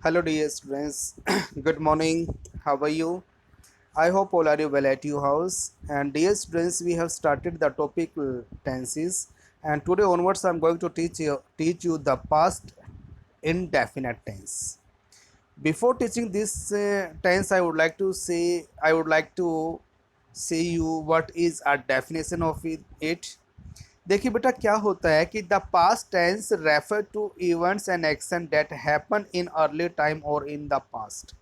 Hello, dear students. Good morning. How are you? I hope all are you well at your house. And dear students, we have started the topic tenses. And today onwards, I'm going to teach you the past indefinite tense. Before teaching this tense, I would like to say you what is a definition of it. देखिए बेटा क्या होता है कि the past tense refer to events and action that happen in early time और in the past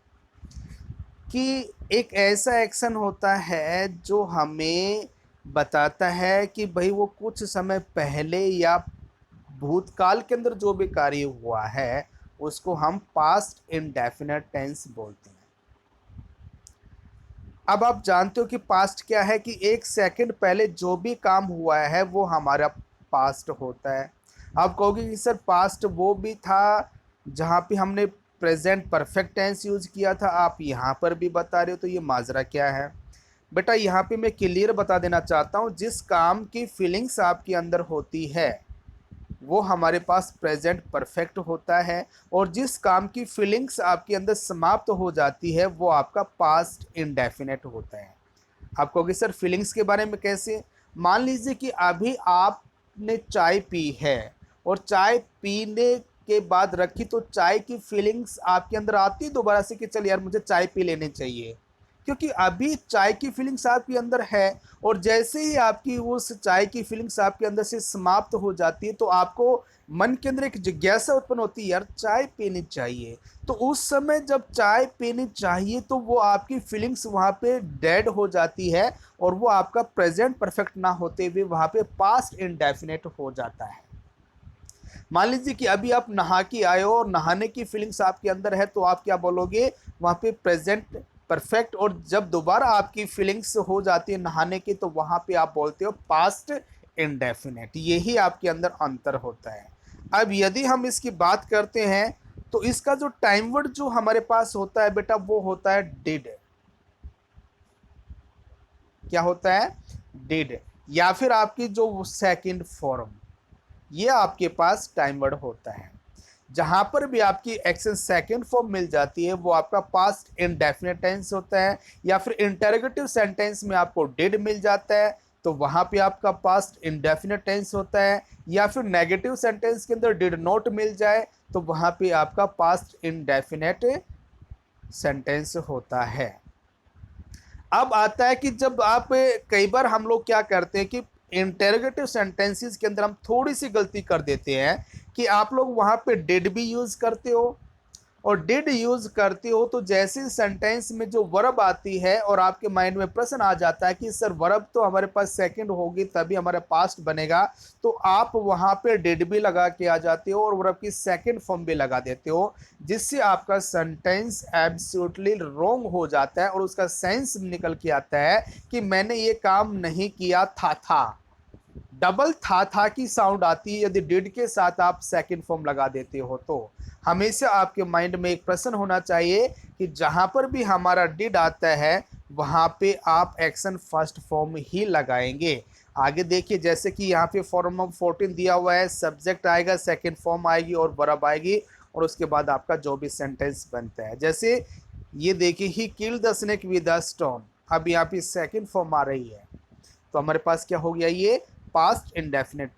कि एक ऐसा एक्शन होता है जो हमें बताता है कि भाई वो कुछ समय पहले या भूतकाल के अंदर जो भी कार्य हुआ है उसको हम पास्ट इंडेफिनिट टेंस बोलते हैं। अब आप जानते हो कि पास्ट क्या है कि एक सेकंड पहले जो भी काम हुआ है वो हमारा पास्ट होता है। आप कहोगे कि सर पास्ट वो भी था जहाँ पे हमने प्रेजेंट परफेक्ट टेंस यूज किया था, आप यहाँ पर भी बता रहे हो, तो ये माजरा क्या है? बेटा यहाँ पे मैं क्लियर बता देना चाहता हूँ, जिस काम की फीलिंग्स आपके अंदर होती है वो हमारे पास प्रेजेंट परफेक्ट होता है, और जिस काम की फीलिंग्स आपके अंदर समाप्त हो जाती है वो आपका पास्ट इंडेफिनेट होता है। आप कहोगे सर फीलिंग्स के बारे में कैसे? मान लीजिए कि अभी आपने चाय पी है और चाय पीने के बाद रखी, तो चाय की फीलिंग्स आपके अंदर आती दोबारा से कि चल यार मुझे चाय पी लेनी चाहिए, क्योंकि अभी चाय की फीलिंग्स आपके अंदर है। और जैसे ही आपकी उस चाय की फीलिंग्स आपके अंदर से समाप्त हो जाती है तो आपको मन के अंदर एक जिज्ञासा उत्पन्न होती है, यार चाय पीनी चाहिए। तो उस समय जब चाय पीनी चाहिए तो वो आपकी फीलिंग्स वहाँ पे डेड हो जाती है, और वो आपका प्रेजेंट परफेक्ट ना होते हुए वहाँ पे पास्ट इंडेफिनेट हो जाता है। मान लीजिए कि अभी आप नहा के आए हो और नहाने की फीलिंग्स आपके अंदर है, तो आप क्या बोलोगे? वहाँ पे प्रेजेंट परफेक्ट, और जब दोबारा आपकी फीलिंग्स हो जाती है नहाने की तो वहाँ पे आप बोलते हो पास्ट इंडेफिनेट। यही आपके अंदर अंतर होता है। अब यदि हम इसकी बात करते हैं तो इसका जो टाइम वर्ड जो हमारे पास होता है बेटा वो होता है डिड। क्या होता है? डिड। या फिर आपकी जो सेकंड फॉर्म, ये आपके पास टाइम वर्ड होता है। जहां पर भी आपकी एक्शन सेकंड फॉर्म मिल जाती है वो आपका पास्ट इंडेफिनिट टेंस होता है। या फिर इंटरोगेटिव सेंटेंस में आपको डिड मिल जाता है तो वहां पे आपका पास्ट इंडेफिनिट टेंस होता है। या फिर नेगेटिव सेंटेंस के अंदर डिड नॉट मिल जाए तो वहां पे आपका पास्ट इंडेफिनिट सेंटेंस होता है। अब आता है कि जब आप कई बार हम लोग क्या करते हैं कि इंटेरोगेटिव सेंटेंसेस के अंदर हम थोड़ी सी गलती कर देते हैं कि आप लोग वहां पे डिड भी यूज करते हो, और डिड यूज करते हो तो जैसे सेंटेंस में जो वर्ब आती है और आपके माइंड में प्रश्न आ जाता है कि सर वर्ब तो हमारे पास सेकंड होगी तभी हमारा पास्ट बनेगा, तो आप वहां पे डिड भी लगा के आ जाते हो और वर्ब की सेकंड फॉर्म भी लगा देते हो, जिससे आपका सेंटेंस एब्सोल्युटली रॉन्ग हो जाता है और उसका सेंस निकल के आता है कि मैंने ये काम नहीं किया था। डबल था की साउंड आती है यदि डिड के साथ आप सेकंड फॉर्म लगा देते हो। तो हमेशा आपके माइंड में एक प्रश्न होना चाहिए कि जहां पर भी हमारा डिड आता है वहां पे आप एक्शन फर्स्ट फॉर्म ही लगाएंगे। आगे देखिए, जैसे कि यहाँ पे फॉर्म नंबर 14 दिया हुआ है, सब्जेक्ट आएगा, सेकंड फॉर्म आएगी और वर्ब आएगी, और उसके बाद आपका जो भी सेंटेंस बनता है। जैसे ये देखिए, he kill the snake with a stone, अब यहाँ पे सेकंड फॉर्म आ रही है तो हमारे पास क्या हो गया? ये past indefinite.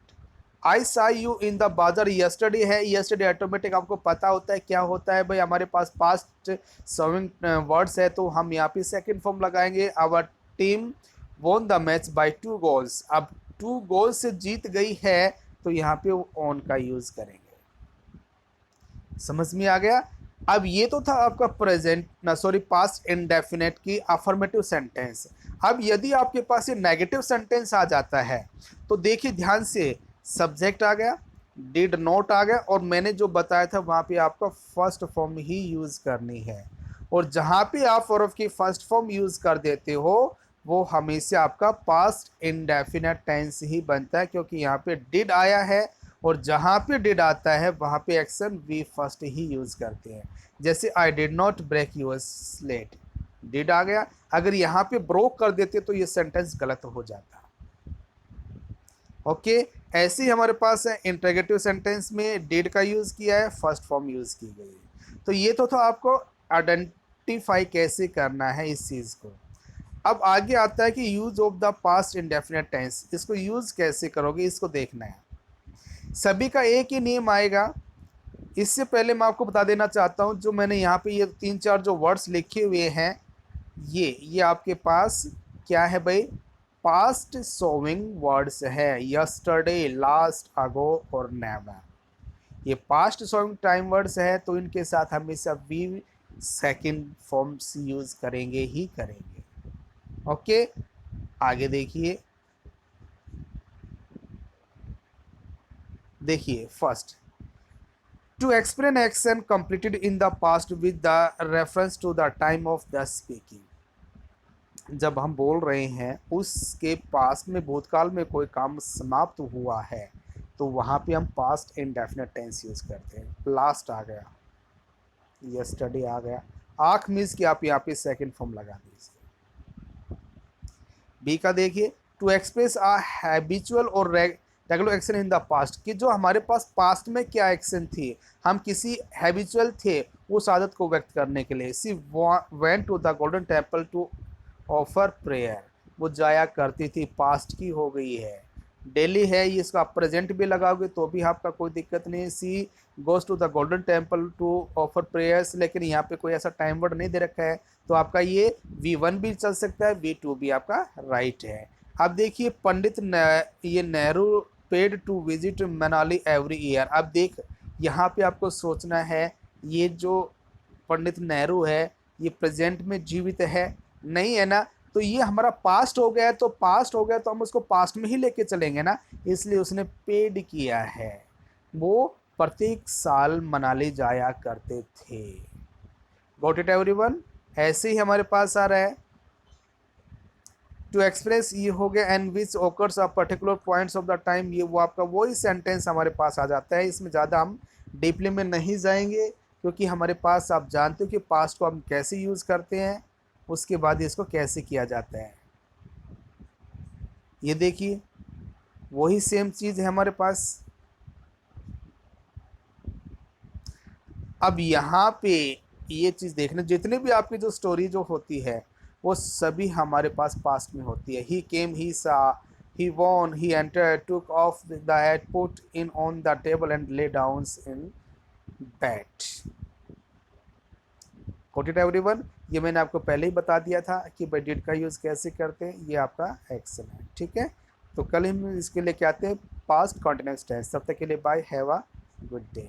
I saw you in the bazaar yesterday है, यस्टरडे ऑटोमेटिक आपको पता होता है क्या होता है भाई, हमारे पास पास्ट सर्विंग वर्ड्स है तो हम यहाँ पे सेकंड फॉर्म लगाएंगे। Our team won the match by 2 goals, अब 2 गोल्स से जीत गई है तो यहाँ पे ऑन का यूज करेंगे। समझ में आ गया? अब ये तो था आपका प्रेजेंट ना सॉरी पास्ट इंडेफिनेट की अफर्मेटिव सेंटेंस। अब यदि आपके पास ये नेगेटिव सेंटेंस आ जाता है तो देखिए ध्यान से, सब्जेक्ट आ गया, डिड नॉट आ गया, और मैंने जो बताया था वहां पे आपका फर्स्ट फॉर्म ही यूज करनी है। और जहां पे आप फॉर की फर्स्ट फॉर्म यूज कर देते हो वो हमेशा आपका पास्ट इंडेफिनेट टेंस ही बनता है, क्योंकि यहाँ पे डिड आया है और जहाँ पे डिड आता है वहाँ पे एक्शन वी फर्स्ट ही यूज करते हैं। जैसे I did not break your slate, did आ गया, अगर यहाँ पे ब्रोक कर देते तो ये सेंटेंस गलत हो जाता। ओके, ऐसे ही हमारे पास है इंटरोगेटिव सेंटेंस में डिड का यूज़ किया है, फर्स्ट फॉर्म यूज़ की गई है। तो ये तो था आपको आइडेंटिफाई कैसे करना है इस चीज़ को। अब आगे आता है कि use of the past indefinite tense, इसको यूज कैसे करोगे इसको देखना है। सभी का एक ही नियम आएगा। इससे पहले मैं आपको बता देना चाहता हूँ, जो मैंने यहाँ पे ये 3-4 जो वर्ड्स लिखे हुए हैं, ये आपके पास क्या है भाई, पास्ट सोविंग वर्ड्स है। यस्टरडे, लास्ट, अगो और नेवर, ये पास्ट सोविंग टाइम वर्ड्स है, तो इनके साथ हमेशा वी सेकंड फॉर्म्स यूज करेंगे ही करेंगे। ओके, आगे देखिए। देखिए first, to explain action completed in the past with the reference to the time of the speaking. जब हम बोल रहे हैं उसके पास्ट में, भूतकाल में कोई काम समाप्त हुआ है, तो वहाँ पे हम पास्ट इंडेफिनिट टेंस यूज करते हैं। लास्ट आ गया, यस्टरडे आ गया, आँख मीन्स कि आप यहाँ पे सेकंड फॉर्म लगा दीजिए। बी का देखिए, टू एक्सप्रेस आ हैबिचुअल और regular action in the past, कि जो हमारे पास पास्ट में क्या एक्शन थी, हम किसी हैबिचुअल थे उस आदत को व्यक्त करने के लिए। She went to the Golden Temple to offer prayer, वो जाया करती थी, पास्ट की हो गई है। डेली है, ये इसका प्रेजेंट भी लगाओगे तो भी आपका कोई दिक्कत नहीं। She goes to the Golden Temple to offer prayers, लेकिन यहाँ पे कोई ऐसा टाइम वर्ड नहीं दे रखा है, तो आपका ये V1 भी चल सकता है, V2 भी आपका राइट है। अब देखिए पंडित ये Nehru paid to visit Manali every year. अब देख, यहाँ पे आपको सोचना है, ये जो पंडित नेहरू है ये प्रेजेंट में जीवित है नहीं है ना, तो ये हमारा पास्ट हो गया है, तो पास्ट हो गया तो हम उसको पास्ट में ही लेके चलेंगे ना, इसलिए उसने पेड किया है। वो प्रत्येक साल मनाली जाया करते थे। Got it everyone? ऐसे ही हमारे पास आ रहा है टू एक्सप्रेस, ये हो गया and which occurs a particular points of the time, ये वो आपका वही सेंटेंस हमारे पास आ जाता है। इसमें ज़्यादा हम डीपली में नहीं जाएंगे, क्योंकि हमारे पास आप जानते हो कि पास्ट को हम कैसे यूज़ करते हैं, उसके बाद इसको कैसे किया जाता है। ये देखिए वही सेम चीज़ है हमारे पास। अब यहाँ पे ये चीज़ देखना, जितने भी आपकी जो स्टोरी जो होती है वो सभी हमारे पास पास्ट में होती है। ही came, he saw, he won, he enter, took off the hat, put in on the table and lay down in bed. Got it everyone? ये मैंने आपको पहले ही बता दिया था कि भाई डिड का यूज़ कैसे करते हैं, ये आपका एक्शन है। ठीक है, तो कल हम इसके लिए क्या आते हैं, पास्ट कॉन्टिन्यूअस टेंस। तब तक के लिए bye, have a good day.